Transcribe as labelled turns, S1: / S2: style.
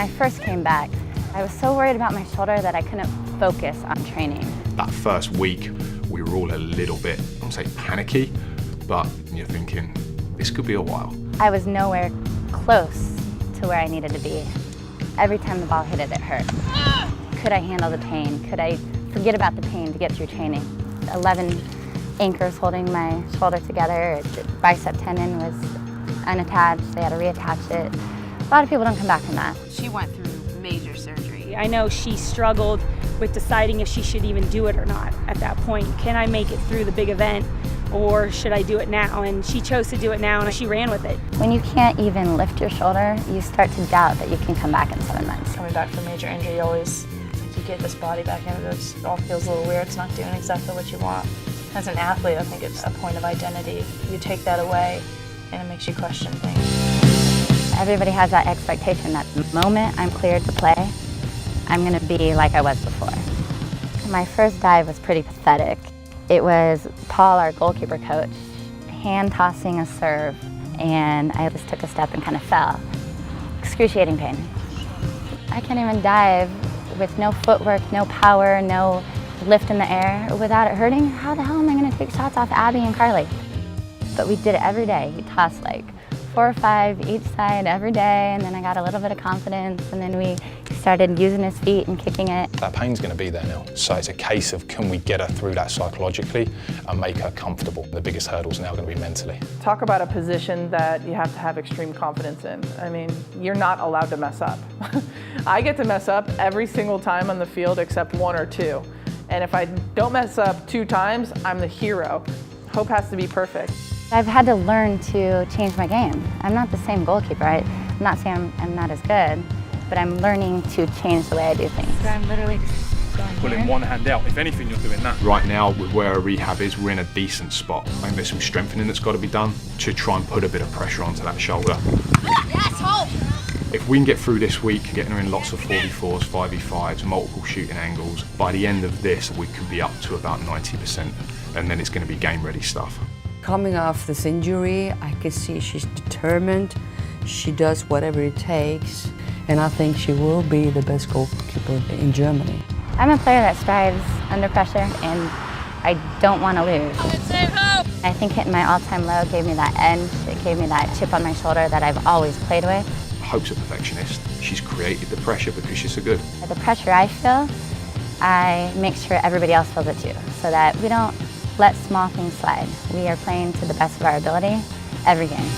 S1: I first came back, I was so worried about my shoulder that I couldn't focus on training.
S2: That first week, we were all a little bit, I won't say panicky, but you're thinking, this could be a while.
S1: I was nowhere close to where I needed to be. Every time the ball hit it, it hurt. Could I handle the pain? Could I forget about the pain to get through training? 11 anchors holding my shoulder together. The bicep tendon was unattached. They had to reattach it. A lot of people don't come back from that.
S3: She went through major surgery.
S4: I know she struggled with deciding if she should even do it or not at that point. Can I make it through the big event, or should I do it now? And she chose to do it now, and she ran with it.
S1: When you can't even lift your shoulder, you start to doubt that you can come back in 7 months.
S5: Coming back from major injury, you get this body back in, it all feels a little weird. It's not doing exactly what you want. As an athlete, I think it's a point of identity. You take that away, and it makes you question things.
S1: Everybody has that expectation that the moment I'm cleared to play, I'm going to be like I was before. My first dive was pretty pathetic. It was Paul, our goalkeeper coach, hand tossing a serve, and I just took a step and kind of fell. Excruciating pain. I can't even dive with no footwork, no power, no lift in the air without it hurting. How the hell am I going to take shots off Abby and Carly? But we did it every day. We tossed like 4 or 5 each side every day, and then I got a little bit of confidence, and then we started using his feet and kicking it.
S6: That pain's going to be there now, so it's a case of can we get her through that psychologically and make her comfortable. The biggest hurdle's now going to be mentally.
S7: Talk about a position that you have to have extreme confidence in. I mean, you're not allowed to mess up. I get to mess up every single time on the field except 1 or 2. And if I don't mess up 2 times, I'm the hero. Hope has to be perfect.
S1: I've had to learn to change my game. I'm not the same goalkeeper. I'm not saying I'm not as good, but I'm learning to change the way I do things.
S4: So I'm literally just going
S8: pulling
S4: here.
S8: one hand out. If anything, you're doing that.
S2: Right now, with where our rehab is, we're in a decent spot. I think there's some strengthening that's got to be done to try and put a bit of pressure onto that shoulder.
S3: Yes, hope!
S2: If we can get through this week, getting her in lots of 4v4s, 5v5s, multiple shooting angles, by the end of this, we could be up to about 90%, and then it's going to be game-ready stuff.
S9: Coming off this injury, I can see she's determined. She does whatever it takes, and I think she will be the best goalkeeper in Germany.
S1: I'm a player that strives under pressure, and I don't want to lose. I think hitting my all-time low gave me that edge. It gave me that chip on my shoulder that I've always played with.
S2: Hope's a perfectionist. She's created the pressure because she's so good.
S1: The pressure I feel, I make sure everybody else feels it too, so that we don't let small things slide. We are playing to the best of our ability every game.